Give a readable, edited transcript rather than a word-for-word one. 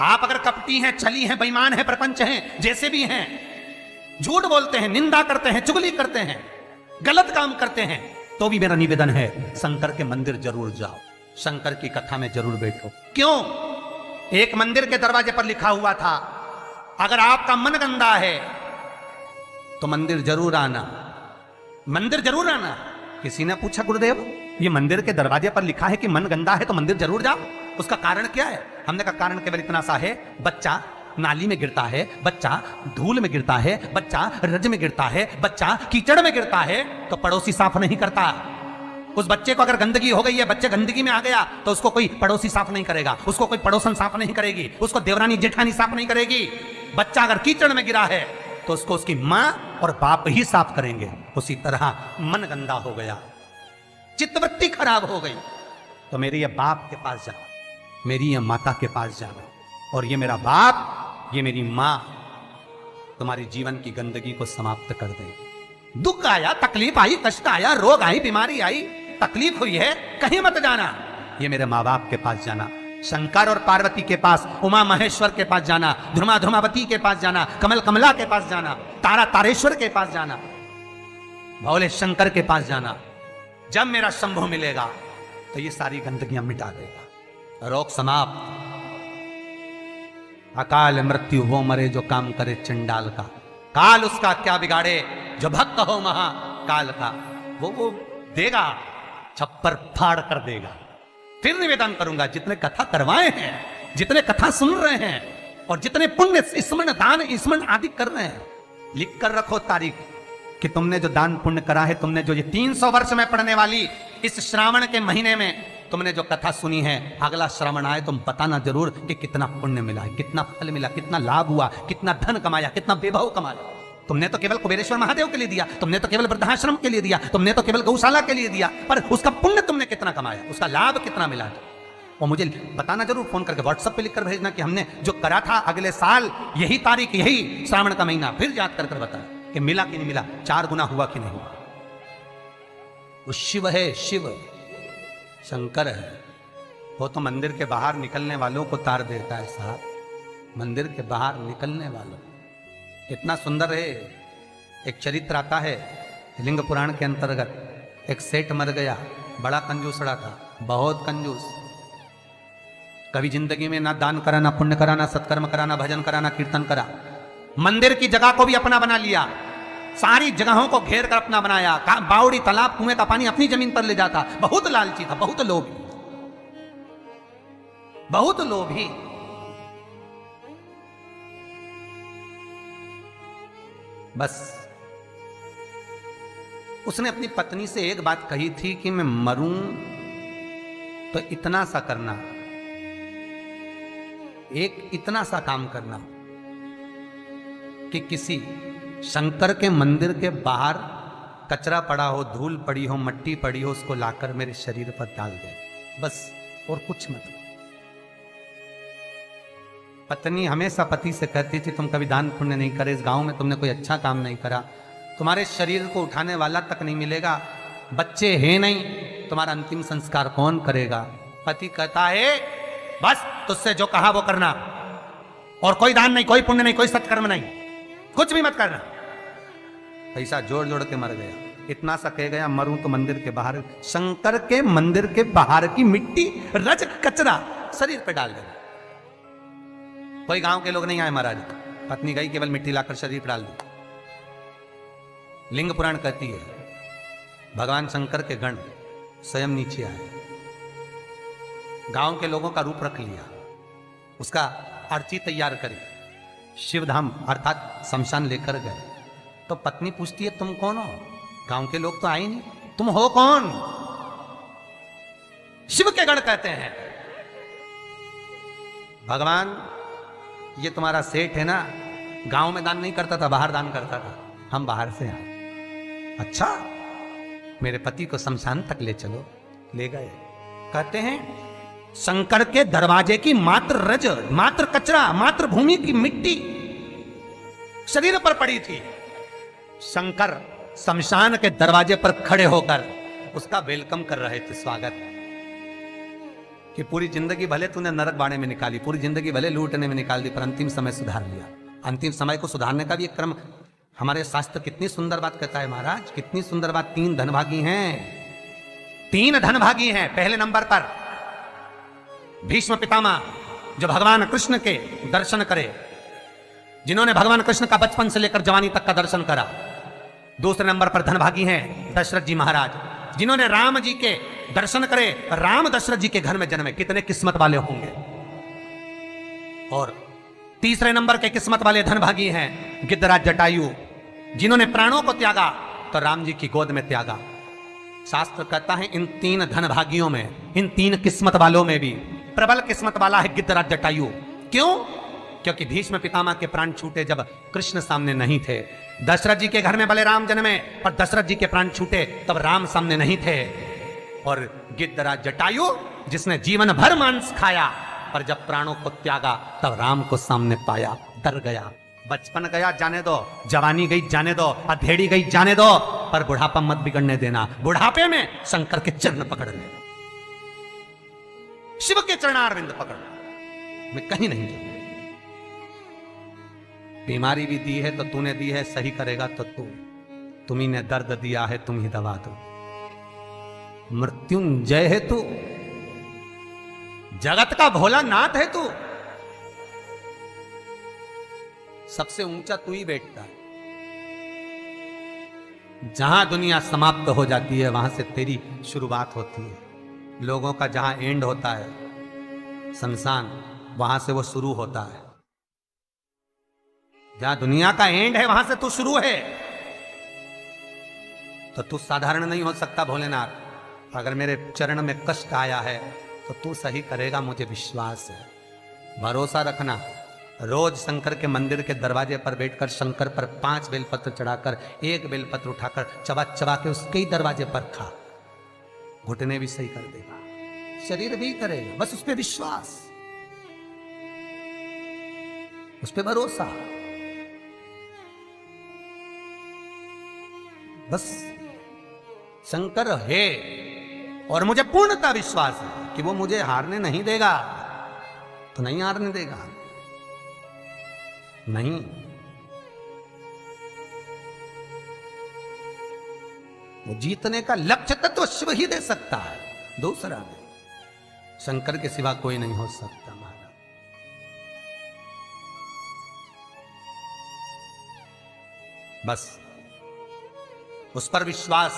आप अगर कपटी हैं, छली हैं, बेईमान हैं, प्रपंच हैं, जैसे भी हैं, झूठ बोलते हैं, निंदा करते हैं, चुगली करते हैं, गलत काम करते हैं, तो भी मेरा निवेदन है शंकर के मंदिर जरूर जाओ, शंकर की कथा में जरूर बैठो। क्यों? एक मंदिर के दरवाजे पर लिखा हुआ था, अगर आपका मन गंदा है तो मंदिर जरूर आना, मंदिर जरूर आना। किसी ने पूछा, गुरुदेव ये मंदिर के दरवाजे पर लिखा है कि मन गंदा है तो मंदिर जरूर जाओ, उसका कारण क्या है? हमने कहा कारण केवल इतना सा है, बच्चा नाली में गिरता है, बच्चा धूल में गिरता है, बच्चा रज में गिरता है, बच्चा कीचड़ में गिरता है तो पड़ोसी साफ नहीं करता। उस बच्चे को अगर गंदगी हो गई है, बच्चे गंदगी में आ गया तो उसको कोई पड़ोसी साफ नहीं करेगा, उसको कोई पड़ोसन साफ नहीं करेगी, उसको देवरानी जेठानी साफ नहीं करेगी। बच्चा अगर कीचड़ में गिरा है तो उसको उसकी मां और बाप ही साफ करेंगे। उसी तरह मन गंदा हो गया, चित्तवृत्ति खराब हो गई तो मेरे ये बाप के पास जाओ, मेरी ये माता के पास जाओ, और ये मेरा बाप, ये मेरी मां तुम्हारी जीवन की गंदगी को समाप्त कर देंगे। दुख आया, तकलीफ आई, कष्ट आया, रोग आई, बीमारी आई, तकलीफ हुई है, कहीं मत जाना, ये मेरे माँ बाप के पास जाना, शंकर और पार्वती के पास, उमा महेश्वर के पास जाना, ध्रुमा ध्रुमावती के पास जाना, कमल कमला के पास जाना, तारा तारेश्वर के पास जाना, भोले शंकर के पास जाना। जब मेरा शंभु मिलेगा तो ये सारी गंदगियां मिटा देगा, रोग समाप्त। अकाल मृत्यु हो मरे जो काम करे चंडाल का, काल उसका क्या बिगाड़े जो भक्त हो महाकाल का, वो देगा, छप्पर फाड़ कर देगा। फिर निवेदन करूंगा, जितने कथा करवाए हैं, जितने कथा सुन रहे हैं और जितने पुण्य स्मरण दान स्मरण आदि कर रहे हैं, लिख कर रखो तारीख कि तुमने जो दान पुण्य करा है, तुमने जो ये 300 वर्ष में पढ़ने वाली इस श्रावण के महीने में तुमने जो कथा सुनी है, अगला श्रावण आए तुम बताना जरूर कि कितना पुण्य मिला है, कितना फल मिला, कितना लाभ हुआ, कितना धन कमाया, कितना वैभव कमाया। तुमने तो केवल कुबेरेश्वर महादेव के लिए दिया, तुमने तो केवल वृद्धाश्रम के लिए दिया, तुमने तो केवल गौशाला के लिए दिया, पर उसका पुण्य तुमने कितना कमाया, उसका लाभ कितना मिला है, और मुझे बताना जरूर, फोन करके व्हाट्सएप पे लिखकर भेजना कि हमने जो करा था अगले साल यही तारीख, यही श्रावण का महीना, फिर याद कर कर बता कि मिला कि नहीं मिला, 4 गुना हुआ कि नहीं हुआ। वो शिव है, शिव शंकर है, वो तो मंदिर के बाहर निकलने वालों को तार देता है साहब, मंदिर के बाहर निकलने वालों। कितना सुंदर है, एक चरित्र आता है लिंग पुराण के अंतर्गत, एक सेठ मर गया, बड़ा कंजूसड़ा था, बहुत कंजूस, कभी जिंदगी में ना दान करा, ना पुण्य करा, ना सत्कर्म करा, ना भजन करा, ना कीर्तन करा, मंदिर की जगह को भी अपना बना लिया, सारी जगहों को घेर कर अपना बनाया, बावड़ी तालाब कुएं का पानी अपनी जमीन पर ले जाता, बहुत लालची था, बहुत लोभी, बहुत लोभी। बस उसने अपनी पत्नी से एक बात कही थी कि मैं मरूं तो इतना सा करना, एक इतना सा काम करना कि किसी शंकर के मंदिर के बाहर कचरा पड़ा हो, धूल पड़ी हो, मट्टी पड़ी हो, उसको लाकर मेरे शरीर पर डाल दे, बस, और कुछ मत। पत्नी हमेशा पति से कहती थी, तुम कभी दान पुण्य नहीं करे, इस गांव में तुमने कोई अच्छा काम नहीं करा, तुम्हारे शरीर को उठाने वाला तक नहीं मिलेगा, बच्चे हैं नहीं, तुम्हारा अंतिम संस्कार कौन करेगा। पति कहता है बस तुझसे जो कहा वो करना, और कोई दान नहीं, कोई पुण्य नहीं, कोई सत्कर्म नहीं, कुछ भी मत करना। पैसा जोड़ जोड़ के मर गया, इतना सा कह गया, मरूं तो मंदिर के बाहर, शंकर के मंदिर के बाहर की मिट्टी, रज, कचरा शरीर पे डाल देना। कोई गांव के लोग नहीं आए महाराज, पत्नी गई, केवल मिट्टी लाकर शरीर पर डाल दी। लिंग पुराण कहती है भगवान शंकर के गण स्वयं नीचे आए, गांव के लोगों का रूप रख लिया, उसका अर्ची तैयार करी, शिवधाम अर्थात शमशान लेकर गए। तो पत्नी पूछती है तुम कौन हो? गांव के लोग तो आए नहीं, तुम हो कौन? शिव के गण कहते हैं भगवान ये तुम्हारा सेठ है ना, गांव में दान नहीं करता था, बाहर दान करता था, हम बाहर से आए। अच्छा, मेरे पति को शमशान तक ले चलो। ले गए। कहते हैं शंकर के दरवाजे की मात्र रज, मात्र कचरा, मात्र भूमि की मिट्टी शरीर पर पड़ी थी। शंकर शमशान के दरवाजे पर खड़े होकर उसका वेलकम कर रहे थे, स्वागत। कि पूरी जिंदगी भले तूने नरक बाड़े में निकाली, पूरी जिंदगी भले लूटने में निकाल दी, पर अंतिम समय सुधार लिया। अंतिम समय को सुधारने का भी एक क्रम हमारे शास्त्र कितनी सुंदर बात कहता है महाराज, कितनी सुंदर बात। 3 धनभागी हैं, 3 धनभागी हैं। पहले नंबर पर भीष्म पितामह, जो भगवान कृष्ण के दर्शन करे, जिन्होंने भगवान कृष्ण का बचपन से लेकर जवानी तक का दर्शन करा। दूसरे नंबर पर धनभागी हैं दशरथ जी महाराज, जिन्होंने राम जी के दर्शन करे, राम दशरथ जी के घर में जन्मे। कितने किस्मत वाले होंगे। और तीसरे नंबर के किस्मत वाले धनभागी हैं गिद्धराज जटायु, जिन्होंने प्राणों को त्यागा तो राम जी की गोद में त्यागा। शास्त्र कहता है इन 3 धनभागियों में, इन 3 किस्मत वालों में भी प्रबल किस्मत वाला है गिद्धराज जटायु। क्यों? क्योंकि भीष्म पितामह के प्राण छूटे जब कृष्ण सामने नहीं थे। दशरथ जी के घर में भले राम जन्मे, पर दशरथ जी के प्राण छूटे तब राम सामने नहीं थे। और गिद्धराज जटायु, जिसने जीवन भर मांस खाया, पर जब प्राणों को त्यागा तब राम को सामने पाया, डर गया। बचपन गया जाने दो, जवानी गई जाने दो, अधेड़ी गई जाने दो, पर बुढ़ापा मत बिगड़ने देना। बुढ़ापे में शंकर के चरण पकड़ लेना, शिव के चरणारविंद पकड़ना, मैं कहीं नहीं जाऊंगा। बीमारी भी दी है तो तूने दी है, सही करेगा तो तुम्ही ने दर्द दिया है, तुम ही दवा दो। मृत्युंजय है तू, जगत का भोलानाथ है तू, सबसे ऊंचा तू ही बैठता है। जहां दुनिया समाप्त हो जाती है वहां से तेरी शुरुआत होती है। लोगों का जहां एंड होता है शमशान, वहां से वो शुरू होता है। जहां दुनिया का एंड है वहां से तू शुरू है। तो तू साधारण नहीं हो सकता भोलेनाथ। अगर मेरे चरण में कष्ट आया है तो तू सही करेगा, मुझे विश्वास है। भरोसा रखना। रोज शंकर के मंदिर के दरवाजे पर बैठकर शंकर पर 5 बेलपत्र चढ़ाकर, 1 बेलपत्र उठाकर चबा चबा के उसके ही दरवाजे पर खा, घुटने भी सही कर देगा, शरीर भी करेगा। बस उस पर विश्वास, उस पर भरोसा, बस शंकर है और मुझे पूर्णता विश्वास है कि वो मुझे हारने नहीं देगा। तो नहीं हारने देगा, नहीं। वो जीतने का लक्ष्य तत्व शिव ही दे सकता है, दूसरा नहीं। शंकर के सिवा कोई नहीं हो सकता महाराज। बस उस पर विश्वास